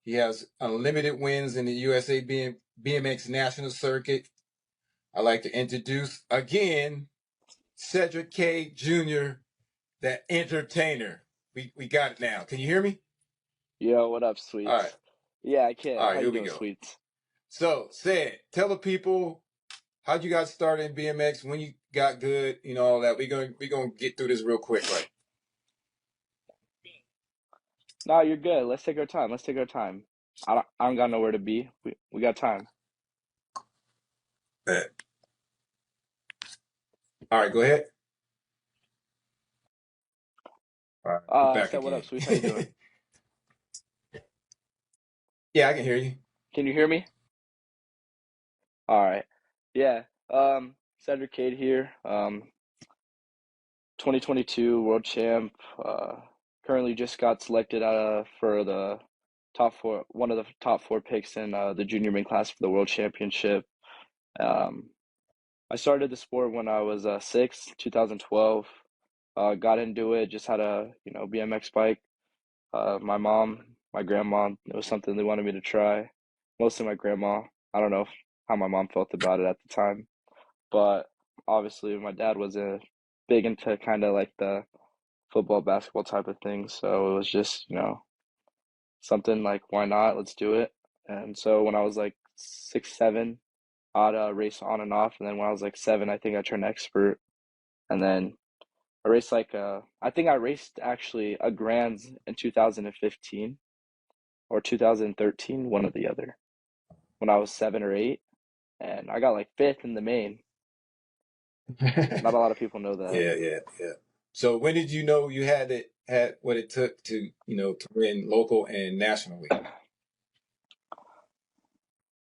He has unlimited wins in the USA BMX National Circuit. I'd like to introduce again Cedric Cade Jr., the entertainer. We got it now. Can you hear me? Yo, what up, All Sweets? right. Yeah, I can. All right, How here you we doing, go. Sweets? So, Ced, tell the people how'd you got started in BMX, when you got good, all that. We're gonna get through this real quick, right? No, you're good. Let's take our time. Let's take our time. I don't got nowhere to be. We got time. All right, go ahead. All right, we're back So what up, again. Sweets? How you doing? Yeah, I can hear you. Can you hear me? All right. Yeah. Cedric Cade here. 2022 world champ. Currently just got selected for the top four, one of the top four picks in the junior main class for the world championship. Um, I started the sport when I was 2012. Got into it, just had a BMX bike. My mom, my grandma, it was something they wanted me to try. Mostly my grandma. I don't know how my mom felt about it at the time, but obviously my dad was big into kind of like the football, basketball type of thing. So it was just something like, why not? Let's do it. And so when I was like 6, 7, I'd race on and off. And then when I was like 7, I think I turned expert. And then I raced I think I raced actually a Grands in 2015 or 2013, one or the other, when I was 7 or 8. And I got like 5th in the main. Not a lot of people know that. Yeah. So when did you know you had what it took to, to win local and nationally?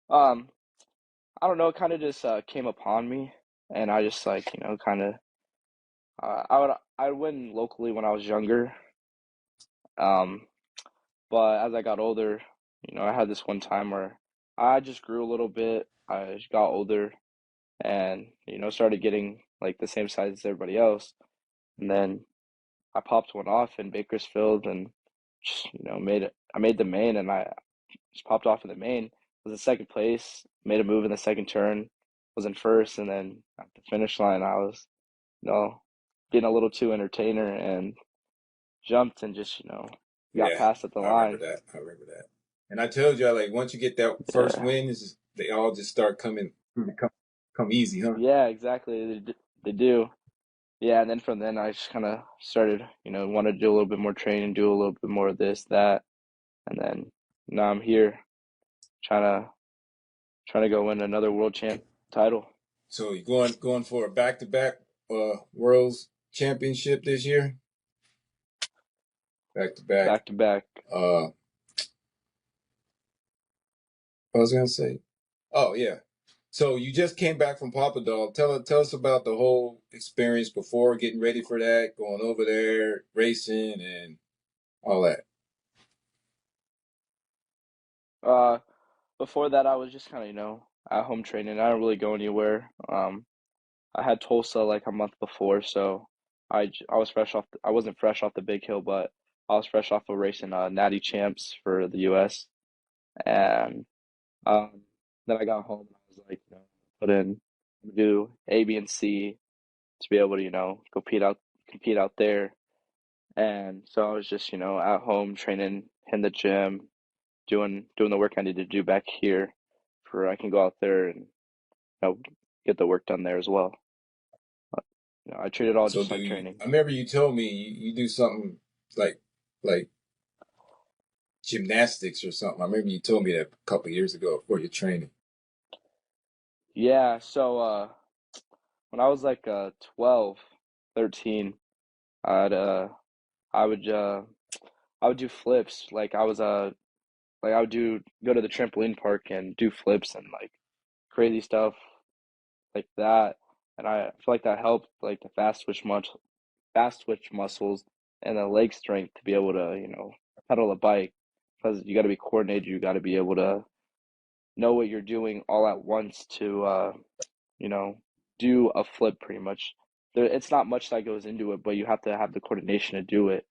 I don't know, it kind of just came upon me. And I just kind of, I'd win locally when I was younger. Um, But as I got older, I had this one time where I just grew a little bit. I just got older and, started getting like the same size as everybody else. And then I popped one off in Bakersfield and just, made it. I made the main and I just popped off in the main. Was in second place, made a move in the second turn, was in first, and then at the finish line, I was, getting a little too entertainer and jumped and just, got Yeah, past at the I remember line. that. I remember that. And I told you, like, once you get that first Yeah. win, they all just start come easy, huh? Yeah, exactly. They do. Yeah, and then from then I just kind of started, wanted to do a little bit more training, do a little bit more of this, that, and then now I'm here trying to trying to go win another world champ title. So you going for a back-to-back world's championship this year? Back to back. Back to back. What was I gonna say? Oh yeah. So you just came back from Papa Dog. Tell us about the whole experience before getting ready for that, going over there, racing, and all that. Uh, Before that I was just kind of, at home training. I don't really go anywhere. I had Tulsa like a month before, so I was fresh off I wasn't fresh off the big hill, but I was fresh off of racing Natty Champs for the US. And Um, then I got home and I was like, put in do A, B, and C to be able to, compete out there. And so I was just, at home training in the gym, doing the work I need to do back here for I can go out there and get the work done there as well. But, I treat it all So just like training. I remember you told me you do something like gymnastics or something. I remember you told me that a couple of years ago before your training. Yeah, so when I was like 12, 13, I'd I would I would do flips. Like I would go to the trampoline park and do flips and like crazy stuff like that. And I feel like that helped like the fast twitch muscles and the leg strength to be able to, pedal a bike because you got to be coordinated. You got to be able to know what you're doing all at once to, you know, do a flip pretty much. It's not much that goes into it, but you have to have the coordination to do it,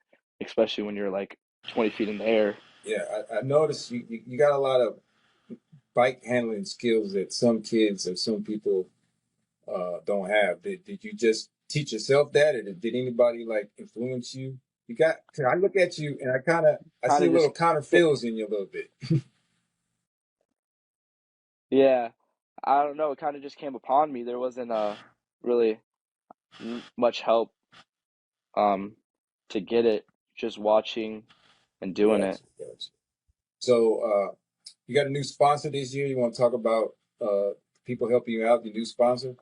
especially when you're like 20 feet in the air. Yeah, I noticed you got a lot of bike handling skills that some kids or some people don't have. Did you just teach yourself that, or did anybody like influence you? You got. 'Cause I look at you and I Kind see of a little just Connor ca- Fields in you a little bit. yeah. I don't know. It kind of just came upon me. There wasn't really much help um to get it. Just watching and doing it. Gotcha. So you got a new sponsor this year. You want to talk about people helping you out? Your new sponsor,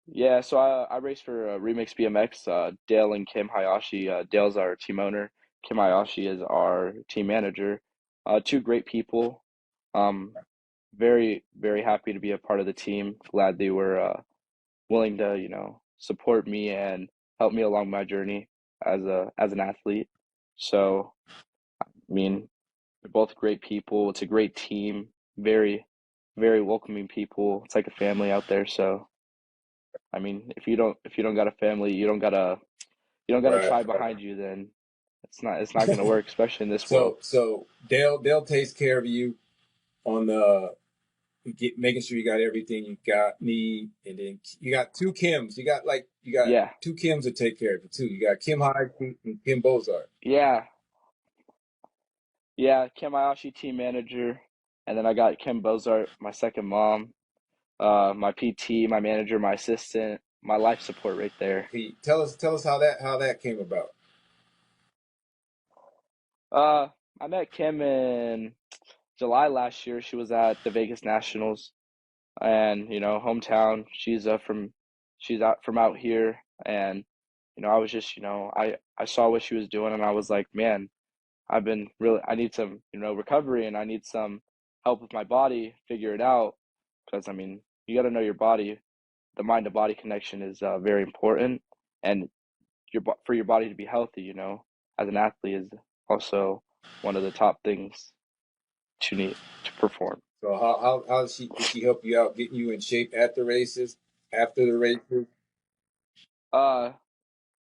Yeah, so I race for Remix BMX, Dale and Kim Hayashi. Dale's our team owner. Kim Hayashi is our team manager. Two great people. Um, very, very happy to be a part of the team. Glad they were willing to, support me and help me along my journey as an athlete. So, I mean, they're both great people. It's a great team. Very, very welcoming people. It's like a family out there. So, I mean, if you don't got a family, you don't got a right? tribe behind you, then it's not gonna work, especially in this world. So Dale takes care of you on the making sure you got everything you got need, and then you got two Kims. You got Yeah, two Kims to take care of you too. You got Kim Hyde and Kim Bozart. yeah, yeah. Kim Ayashi, team manager, and then I got Kim Bozart, my second mom, my PT, my manager, my assistant, my life support right there. Pete, tell us how that came about. Uh, I met Kim in July last year. She was at the Vegas Nationals, and hometown. She's out from out here, and I was just, I saw what she was doing, and I was like, man, I need some, recovery, and I need some help with my body, figure it out. Because, I mean, you got to know your body. The mind to body connection is very important. And for your body to be healthy, as an athlete is also one of the top things to need to perform. So how did she help you out, getting you in shape at the races, after the races? Uh,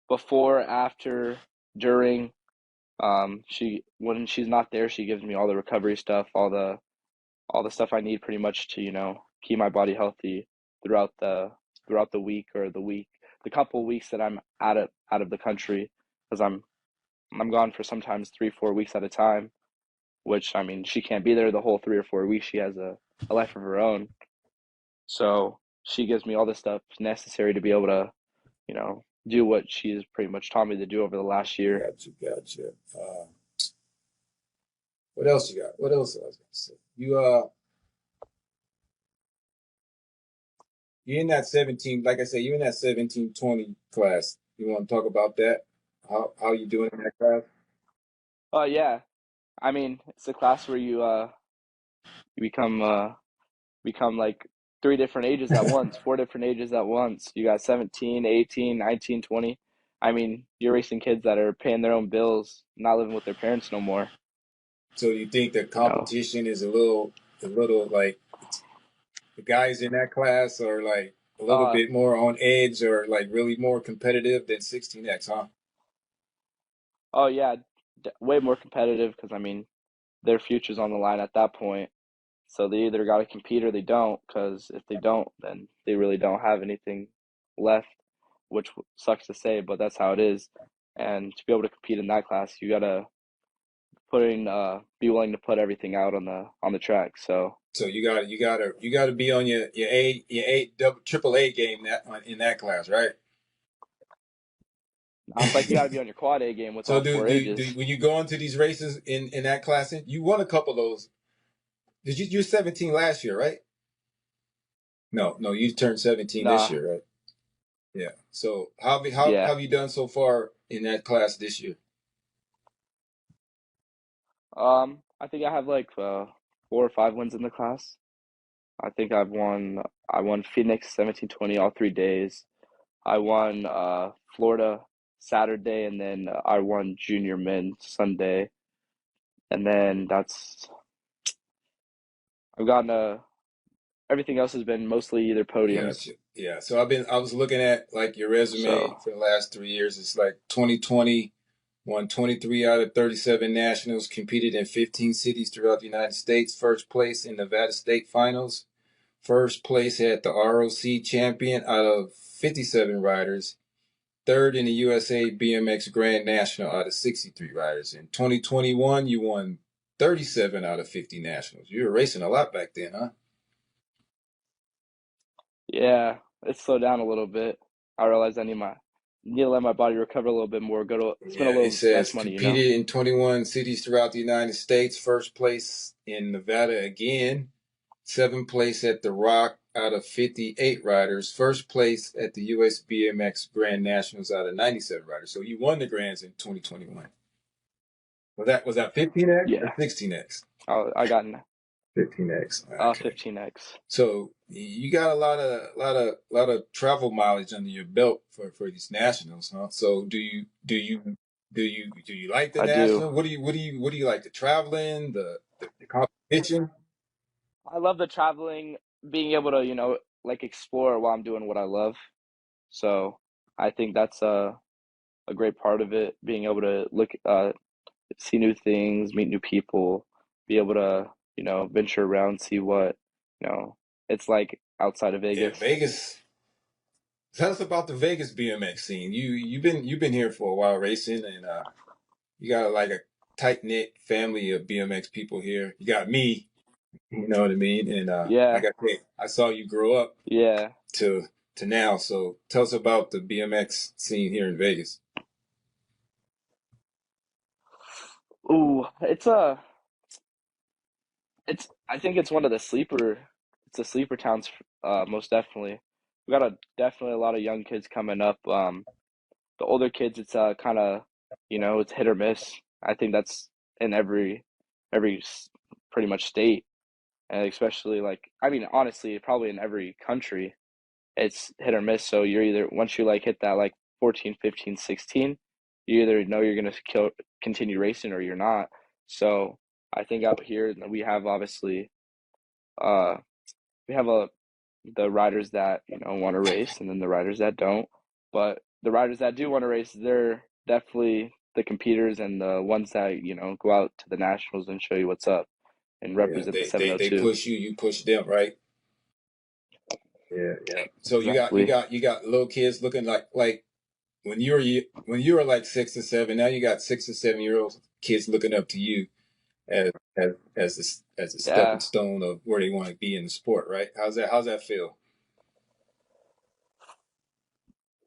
Before, after, during, she when she's not there, she gives me all the recovery stuff, all the stuff I need pretty much to, keep my body healthy throughout the week or the couple weeks that I'm out of the country, because I'm gone for sometimes 3-4 weeks at a time, which, I mean, she can't be there the whole 3 or 4 weeks. She has a life of her own. So she gives me all the stuff necessary to be able to, do what she's pretty much taught me to do over the last year. Gotcha. What else you got? What else I was gonna say? You're in that 17, like I said, you're in that 17-20 class. You want to talk about that? How you doing in that class? Oh yeah, I mean, it's a class where you become like three different ages at once, four different ages at once. You got 17, 18, 19, 20. I mean, you're racing kids that are paying their own bills, not living with their parents no more, So you think the you know. competition is a little like the guys in that class are like a little Uh bit more on edge or like really more competitive than 16X, huh? oh yeah, way more competitive because, I mean, their future's on the line at that point. So they either got to compete or they don't, because if they don't, then they really don't have anything left, which sucks to say, but that's how it is. And to be able to compete in that class, you gotta be willing to put everything out on the track. So So you gotta be on your triple A game in that class, right? it's like you gotta be on your quad A game with So all four ages. when you go into these races in that class, you won a couple of those. You're 17 last year, right? No, you turned 17 this Nah, year, right? Yeah. So how yeah. have you done so far in that class this year? I think I have like 4 or 5 wins in the class. I think I won Phoenix 1720 all 3 days. I won Florida Saturday, and then I won Junior Men Sunday, and then I've gotten everything else has been mostly either podiums. Gotcha. Yeah. So I was looking at like your resume So for the last 3 years. It's like 2020. Won 23 out of 37 nationals, competed in 15 cities throughout the United States, first place in Nevada State Finals, first place at the ROC Champion out of 57 riders, third in the USA BMX Grand National out of 63 riders. In 2021, you won 37 out of 50 nationals. You were racing a lot back then, huh? Yeah, it slowed down a little bit. I realized need to let my body recover a little bit more, spend a Yeah, it little says less money, you know? competed in 21 cities throughout the United States, first place in Nevada again, seventh place at the Rock out of 58 riders, first place at the US BMX Grand Nationals out of 97 riders. So you won the Grands in 2021. Was that 15X or Yeah, 16X? I got 15X. Okay. 15x. So you got a lot of travel mileage under your belt for these nationals, huh? So do you like the I do. national? What do you like? The traveling, the competition? I love the traveling, being able to, like explore while I'm doing what I love. So I think that's a great part of it, being able to see new things, meet new people, be able to, venture around, see what, you know, it's like outside of Yeah, Vegas. Vegas. Tell us about the Vegas BMX scene. You've been here for a while racing, and you got like a tight knit family of BMX people here. You got me, you know what I mean? And Yeah, like I said, I saw you grow up yeah. to to now. So tell us about the BMX scene here in Vegas. Ooh, I think it's one of it's a sleeper towns, most definitely. We got definitely a lot of young kids coming up. The older kids, it's kind of, it's hit or miss. I think that's in every pretty much state, and especially like, I mean, honestly, probably in every country, it's hit or miss. So you're either, once you like hit that like 14, 15, 16, you either know you're gonna continue racing or you're not. So I think out here we have obviously uh we have the riders that want to race, and then the riders that don't. But the riders that do want to race, they're definitely the competitors and the ones that go out to the nationals and show you what's up and Yeah, represent the they 702. push you, you push them, right? Yeah, yeah. So Exactly. you got little kids looking like when you were like 6 or 7. Now you got 6 or 7 year old kids looking up to you as a stepping Yeah, stone of where they want to be in the sport, right? How's that feel?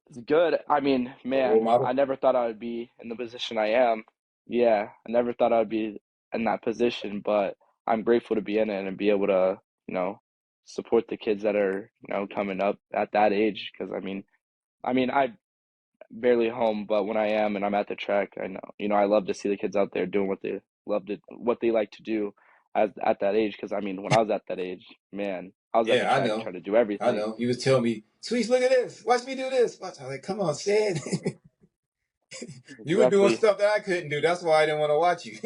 it's good. I mean, A role man, I model? never thought I would be in the position I am. Yeah, I never thought I would be in that position, but I'm grateful to be in it and be able to, you know, support the kids that are, coming up at that age. Because I barely home, but when I am and I'm at the track, I know, I love to see the kids out there doing what they like to do at that age. Because when I was at that age, man, I was at the Yeah, I track know. trying to do I everything. know. He was telling me, Sweets, look at this. Watch me do this. Watch. I was like, come on, Sid. You were doing Exactly. stuff that I couldn't do. That's why I didn't want to watch you.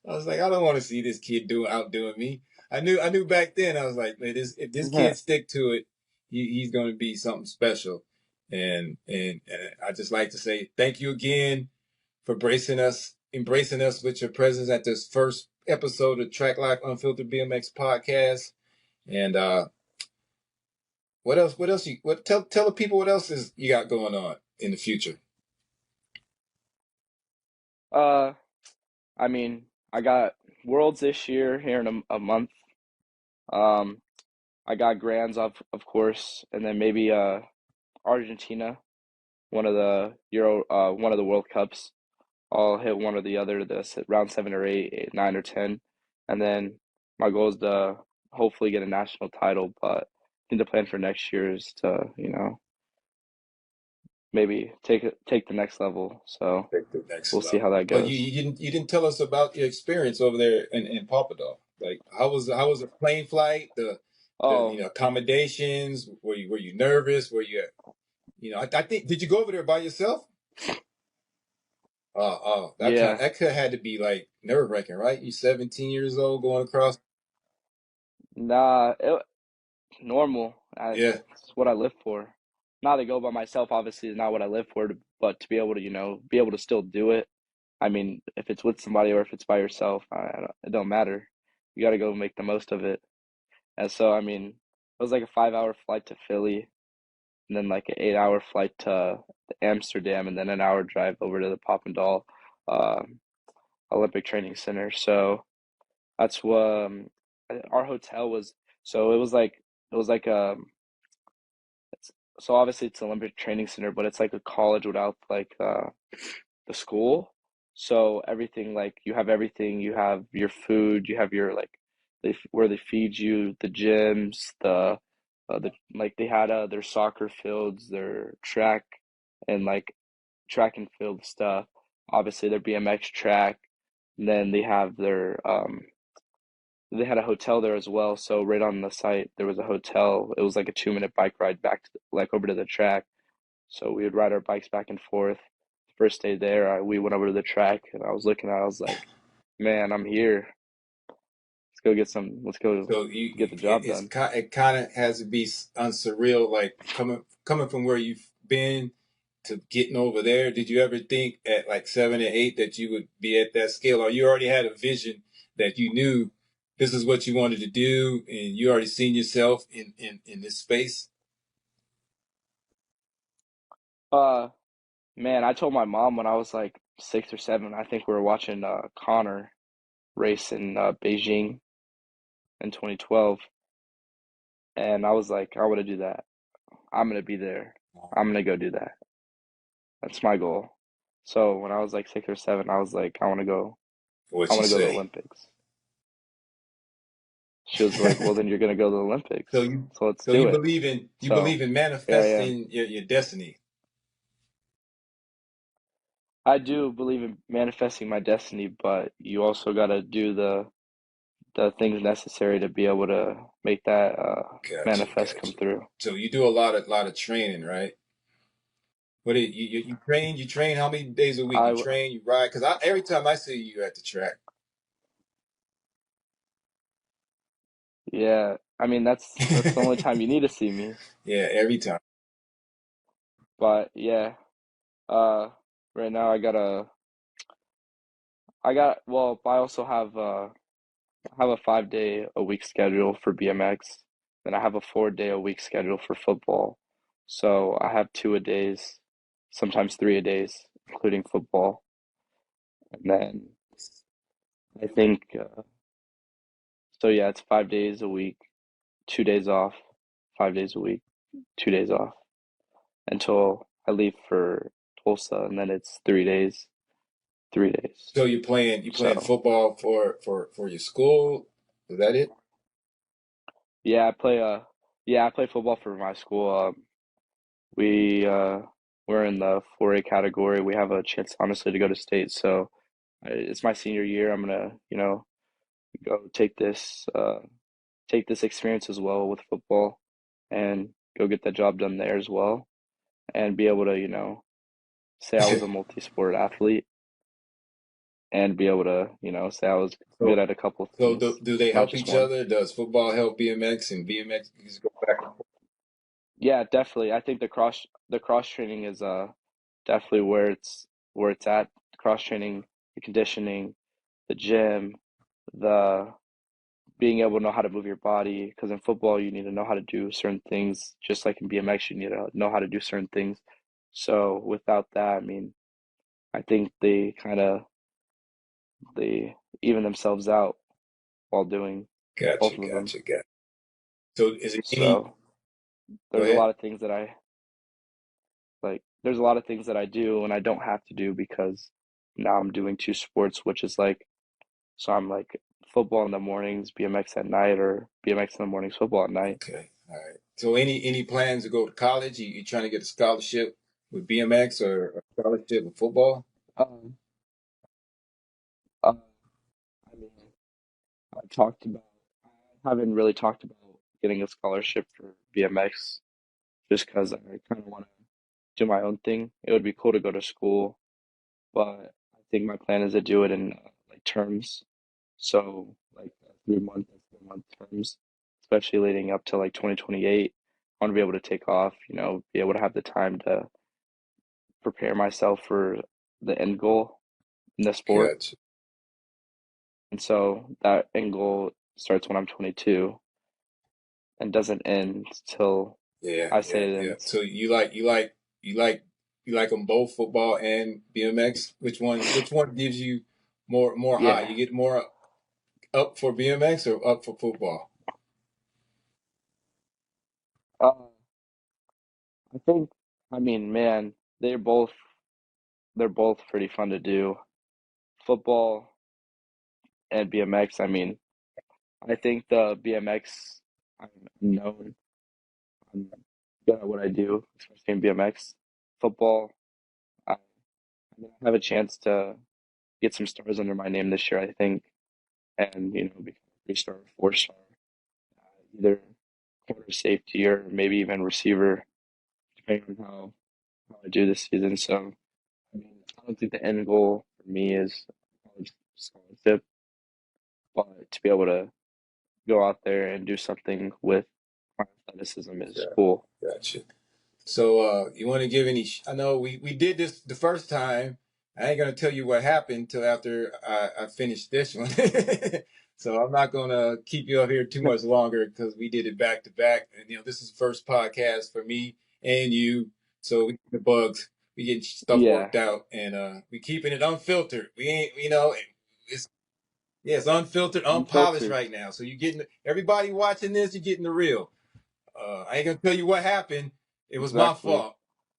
I was like, I don't want to see this kid outdoing me. I knew back then. I was like, man, if this kid stick to it, he's going to be something special. And I just like to say thank you again for embracing us with your presence at this first episode of Track Life Unfiltered BMX Podcast. And what else? What else? Tell the people what else is you got going on in the future. Uh, I mean, I got Worlds this year here in a month. Um, I got Grands of course, and then maybe Argentina, one of the World Cups. I'll hit one or the other, round 7 or 8, 9 or 10, and then my goal is to hopefully get a national title. But I think the plan for next year is to maybe take the next level. So Take the next we'll see how level. that But you, goes. you didn't tell us about your experience over there in Papadov. Like how was the plane flight? The Oh accommodations. Were you nervous? I think did you go over there by yourself? yeah, That could have had to be like nerve wracking, right? You 17 years old going across. nah, normal. Yeah, It's what I live for. Not to go by myself, obviously, is not what I live for. but to be able to, be able to still do it. I mean, if it's with somebody or if it's by yourself, it don't matter. You got to go make the most of it. And so, I mean, it was like a 5 hour flight to Philly, and then like an 8 hour flight to Amsterdam, and then an hour drive over to the Papendal uh, Olympic Training Center. So that's what our hotel was. So it was like so obviously it's Olympic Training Center, but it's like a college without like the school. So everything, like you have everything, you have your food, you have your like where they feed you, the gyms, the like they had their soccer fields, their track and like track and field stuff. Obviously their BMX track. And then they had a hotel there as well. So right on the site there was a hotel. It was like a 2 minute bike ride back to like over to the track. So we would ride our bikes back and forth. First day there, we went over to the track, and I was looking at it, I was like, man, I'm here. Let's go So get the job it's done. it kind of has to be unsurreal, like coming from where you've been to getting over there. Did you ever think at like 7 or 8 that you would be at that scale, or you already had a vision that you knew this is what you wanted to do, and you already seen yourself in this space? Uh, man, I told my mom when I was like 6 or 7, I think we were watching Connor race in Beijing in 2012, and I was like, I want to do that. I'm gonna be there. I'm gonna go do that. That's my goal. So when I was like 6 or 7, I was like, I want to go. I What you want to go to the say? Olympics. She was like, well, then you're gonna go to the So Olympics. you So let's so do you it. believe in So here I am. manifesting your destiny. I do believe in manifesting my destiny, but you also got to do the things necessary to be able to make that manifest come Got you. through. So you do a lot of training, right? What do you train? You train how many days a week? You I train, you ride. Because every time I see you at the track, Yeah, I mean that's the only time you need to see me. yeah, every time. But yeah, uh, right now well, I also have a 5 day a week schedule for BMX. Then I have a 4 day a week schedule for football. So I have two a days, sometimes three a days, including football. And then I think so. Yeah, it's 5 days a week, 2 days off, 5 days a week, 2 days off until I leave for Tulsa, and then it's 3 days, 3 days. So you playing So football for your school? Is that it? yeah, I play football for my school. We we're in the 4A category. We have a chance, honestly, to go to state. So it's my senior year. I'm gonna, go take this experience as well with football and go get that job done there as well and be able to, say I was a multi-sport athlete and be able to, say I was good So at a couple of so things, do they not help just each one. other? Does football help BMX and BMX just go back and forth? Yeah, definitely. I think the cross training is definitely where it's at. Cross training, the conditioning, the gym, the being able to know how to move your body. Because in football, you need to know how to do certain things, just like in BMX, you need to know how to do certain things. So without that, I mean, I think they even themselves out while doing Gotcha, both of them. gotcha, gotcha. So is it any? So Go there's a ahead. lot of things that I like. There's a lot of things that I do and I don't have to do because now I'm doing two sports, which is like so I'm like football in the mornings, BMX at night, or BMX in the mornings, football at night. Okay, all right. So any plans to go to college? You trying to get a scholarship with BMX or a scholarship with football? Um, uh, I mean, I talked about, I haven't really talked about getting a scholarship for BMX just because I kind of want to do my own thing. It would be cool to go to school, but I think my plan is to do it in like terms. So like 3 month and 4 month terms, especially leading up to like 2028. I want to be able to take off, be able to have the time to prepare myself for the end goal in the sport. Gotcha. And so that end goal starts when I'm 22 and doesn't end till Yeah, I yeah, say it yeah. ends. So you like them both, football and BMX. Which one gives you more high? Yeah. You get more up for BMX or up for football? Uh, I think, I mean, man, they're both pretty fun to do. Football and BMX. I mean, I think the BMX, I'm known, I'm good at what I do, especially in BMX. Football, I have a chance to get some stars under my name this year, I think, and become a 3-star, 4-star, either corner safety or maybe even receiver, depending on how I do this season. So, I mean, I don't think the end goal for me is a college scholarship, but to be able to go out there and do something with my athleticism is Yeah, cool. gotcha. So you want to give any? I know we did this the first time. I ain't gonna tell you what happened till after I finished this one. So I'm not gonna keep you up here too much longer because we did it back to back, and this is the first podcast for me and you. So we get the bugs, we getting stuff Yeah, worked out, and we keeping it unfiltered. We ain't, it's yeah, it's unfiltered, unpolished unfiltered. right now. So you getting everybody watching this, you're getting the real. I ain't gonna tell you what happened. It was my Exactly. fault.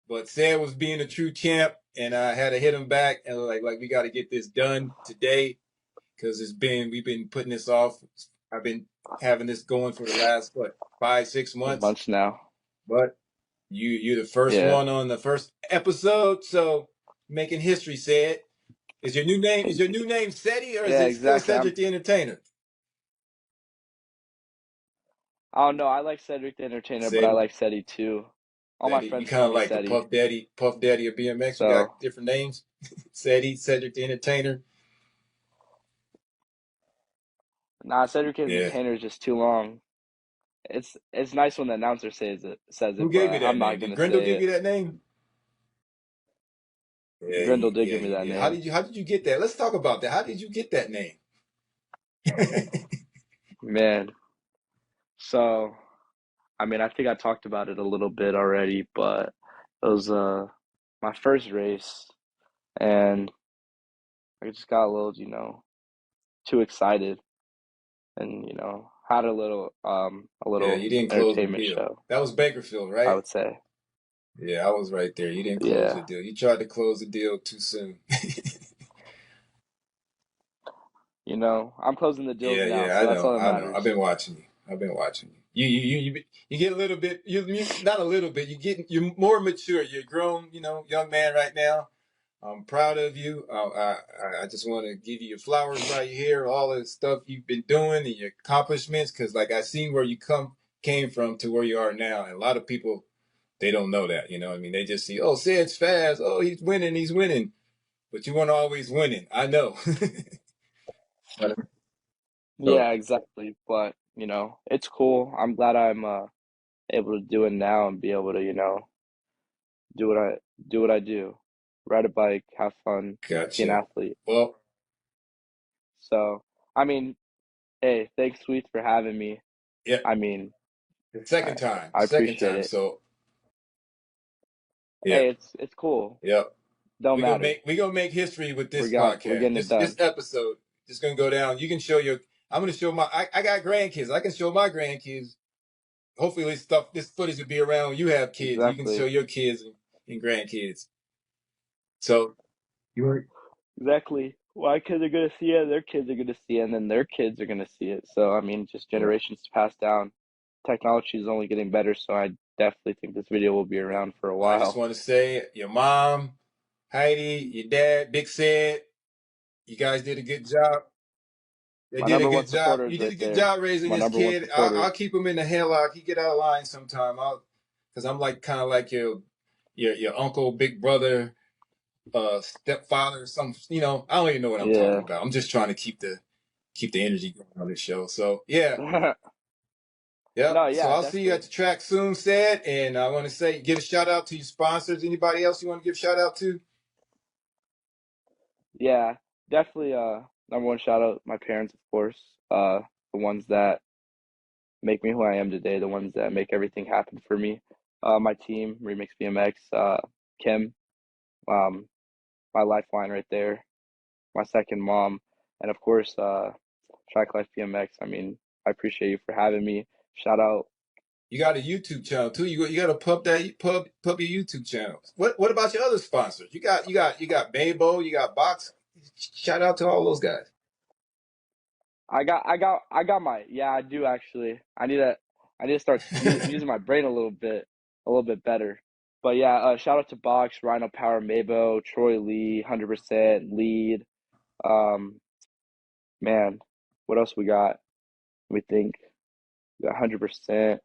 But Sad was being a true champ, and I had to hit him back, and like we got to get this done today because we've been putting this off. I've been having this going for the last 5-6 months, Months now. but you're the first Yeah. one on the first episode, so making history. Sad. Is your new name Seti or is Yeah, it still exactly. Cedric the Entertainer? I don't know. I like Cedric the Entertainer, but I Seti. like Seti too. All my Seti. You friends kind call of me like the Seti. Puff Daddy of BMX. We So, got different names. Seti, Cedric the Entertainer. nah, Cedric the Yeah. Entertainer is just too long. It's nice when the announcer says Who it, gave but you that I'm name? not Did gonna Grindle say give it. you that name? Yeah, Grindle did yeah, give me he that did. How name. did you get that? Let's talk about that. How did you get that name? Man. So, I mean, I think I talked about it a little bit already, but it was my first race, and I just got a little, too excited, and had a Yeah, little you didn't close the entertainment deal. show, That was Bakerfield, I right? would say. Yeah, I was right there. You didn't close the Yeah. deal. You tried to close the deal too soon. I'm closing the deals Yeah, now, yeah, so I that's know, all that I know. I've matters. been watching you. I've been watching you. You get a little bit. You not a little bit. You're more mature. You're a grown, young man right now. I'm proud of you. I just want to give you your flowers right here. All the stuff you've been doing and your accomplishments, because like I seen where you came from to where you are now, and a lot of people they don't know that. You know, what I mean, they just see, oh, Sid's fast. Oh, he's winning. But you weren't always winning. I know. So Yeah, exactly. But, it's cool. I'm glad I'm able to do it now and be able to, do what I do what I do. Ride a bike, have fun, be an gotcha. athlete. Well, So, I mean, hey, thanks, Sweets, for having me. yeah. I mean, The I second time. I Second appreciate time. it. So yeah. Hey, it's cool. Yep. Don't We gonna matter. make we gonna make history with this We're podcast. getting it This done. episode is gonna go down. You can show your. I'm gonna show my. I got grandkids. I can show my grandkids. Hopefully, this footage will be around when you have kids. You can show Exactly. your kids and grandkids. So you were. Exactly. My kids are gonna see it, their kids are gonna see it, and then their kids are gonna see it. So I mean, just Yeah. generations passed down. Technology is only getting better, so I definitely think this video will be Yeah. around for a I just while. want to say, your mom, Heidi, your dad, Big Sid, you guys did a good job. They My did a number one good job. supporter You is did a right good there. job raising My this number one kid. I'll supporter. keep him in the headlock. He get out of line sometime. Because I'm like kind of like your uncle, big brother, stepfather. I don't even know what I'm talking Yeah. about. I'm just trying to keep the energy going on this show. So yeah, Yep. No, So yeah, I'll see you at definitely. the track soon, said. And I want to say, give a shout out to your sponsors. Anybody else you want to give a shout out to? Yeah, definitely. Number one shout out my parents, of course. The ones that make me who I am today, the ones that make everything happen for me. My team, Remix BMX, Kim, um, my lifeline right there, my second mom, and of course, TrackLife BMX. I mean, I appreciate you for having me. Shout out. You got a YouTube channel too. You got to pub your YouTube channel. What about your other sponsors? You got Mabo, you got Box. Shout out to all those guys. I got my, yeah, I do actually. I need to start using my brain a little bit better. But yeah, shout out to Box, Rhino Power, Mabo, Troy Lee, 100%, Lead. Um, man, what else we got? We think we got 100%,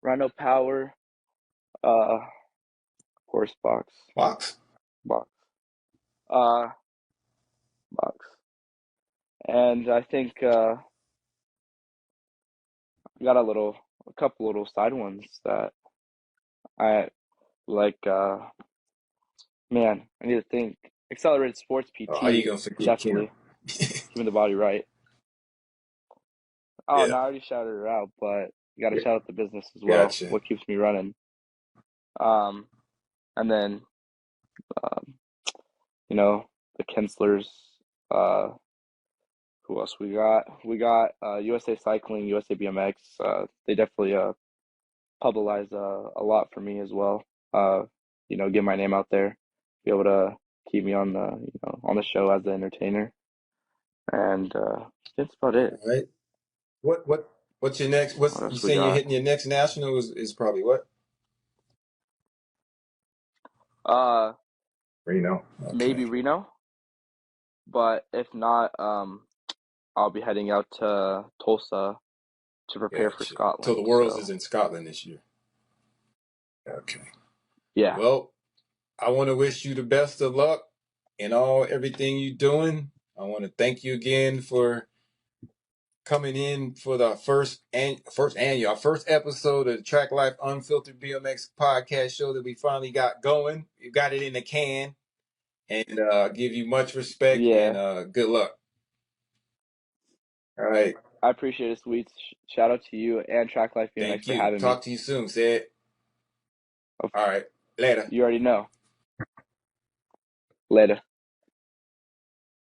Rhino Power, of course, Box. Box, uh, Box, and I think we got a couple little side ones that I like. Man, I need to think. Accelerated Sports Oh, how you PT, gonna forget Kim? definitely keeping the body right. Oh, Yeah, no, I already shouted her out, but you got to shout out the business as well. gotcha. What keeps me running? Um, and then um, you know, the Kinslers. Uh, who else we got? We got USA Cycling, USA BMX. They definitely publicize a lot for me as well. Uh, get my name out there, be able to keep me on the show as the entertainer, and that's about it. All right. What's your next? What's What you else we saying? You're got? hitting your next national is probably what? Uh, Reno. maybe Okay, Reno, but if not, I'll be heading out to Tulsa to prepare for gotcha. So the Scotland. Worlds is So in Scotland this year. Okay. yeah, Well, I want to wish you the best of luck in everything you're doing. I want to thank you again for coming in for the our first episode of the Track Life Unfiltered BMX podcast show that we finally got going. We got it in the can, and give you much respect and yeah, good luck. All right, I appreciate it, sweets. Shout out to you and Track Life BMX thank for you. having me. Talk to you soon, said. Of- All right, later. You already know. Later.